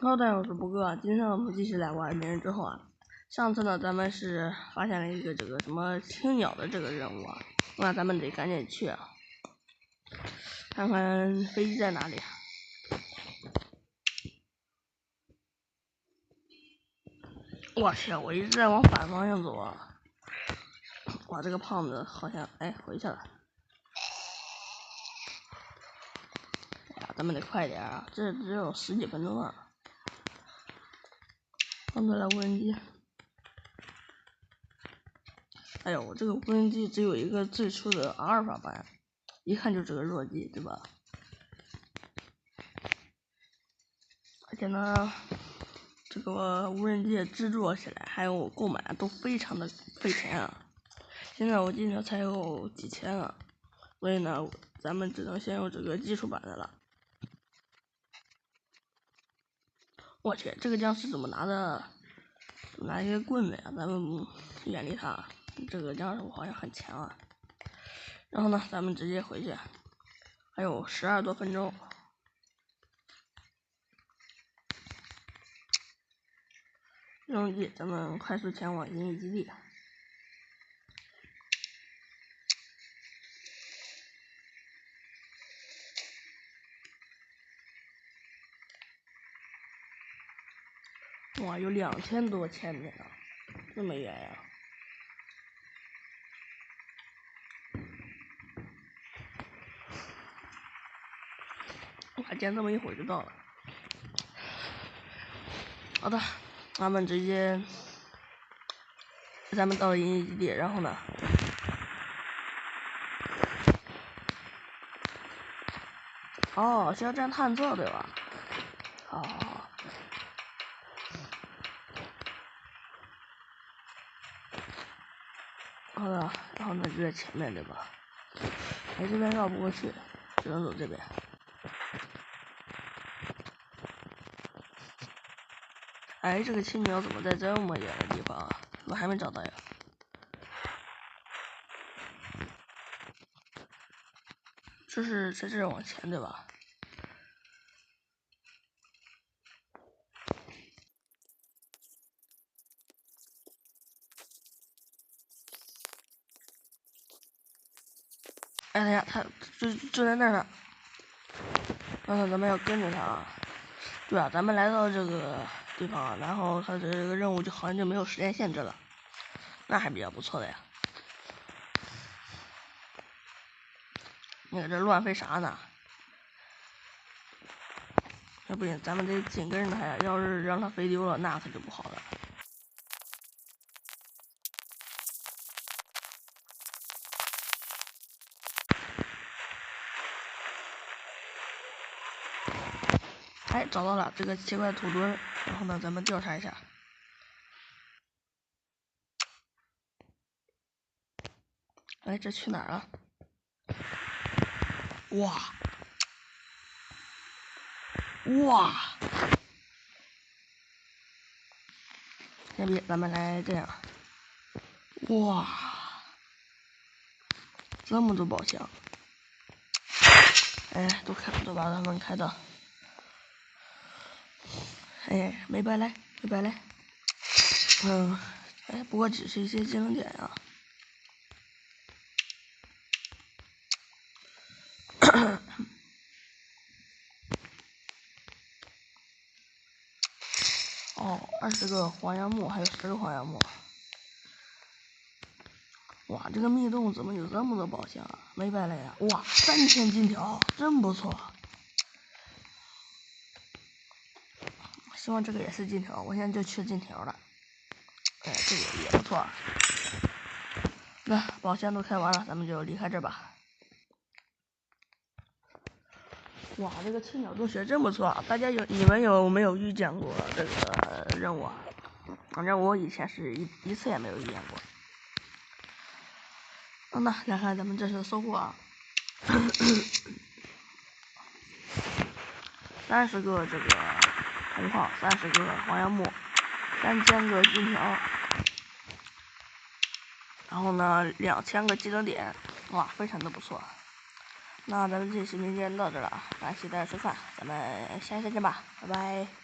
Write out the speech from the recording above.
好的，我是波哥。今天我们继续来玩鸣人之后啊。上次呢，咱们是发现了一个这个什么青鸟的这个任务啊，那咱们得赶紧去啊，看看飞机在哪里。我去，我一直在往反方向走啊。哇，这个胖子好像回去了。哎呀，咱们得快点啊，这只有10几分钟啊。放出来无人机。哎呦，我这个无人机只有一个最初的阿尔法版，一看就是个弱机，对吧？而且呢，这个无人机制作起来还有购买都非常的费钱啊。现在我记得才有几千啊，所以呢，咱们只能先用这个基础版的了。我去，这个僵尸怎么拿一个棍子呀？咱们远离他。这个僵尸好像很强啊。然后呢，咱们直接回去，还有12多分钟。用计，咱们快速前往营役基地。哇，有2000多千米啊，这么远呀！哇，见这么一会儿就到了。好的，咱们到了营役基地，然后呢？哦，需要站探测对吧？好。好的，然后呢就在前面对吧？这边绕不过去，只能走这边。这个青鸟怎么在这么远的地方啊？我还没找到呀。就是在这往前对吧？等下，他就在那儿呢。然后咱们要跟着他啊。对啊，咱们来到这个地方，然后他的这个任务就好像就没有时间限制了，那还比较不错的呀。你搁这乱飞啥呢？那不行，咱们得紧跟着他呀，要是让他飞丢了，那可就不好了。找到了这个奇怪土墩，然后呢，咱们调查一下。这去哪儿了？哇！先别，咱们来这样。哇！这么多宝箱。都把他们开到。没白来。不过只是一些技能点啊。20个黄杨木，还有10个黄杨木。哇，这个密洞怎么有这么多宝箱啊？没白来呀！哇，3000金条，真不错。希望这个也是金条，我现在就缺金条了。这个也不错。那宝箱都开完了，咱们就离开这吧。哇，这个青鸟洞穴真不错啊！你们有没有遇见过这个任务啊？反正我以前是一次也没有遇见过。那来看咱们这次的收获啊，30个这个铜矿，30个黄杨木，3000个金条，然后呢2000个技能点，哇，非常的不错。那咱们这期视频就到这了，感谢大家收看，咱们下期再见吧，拜拜。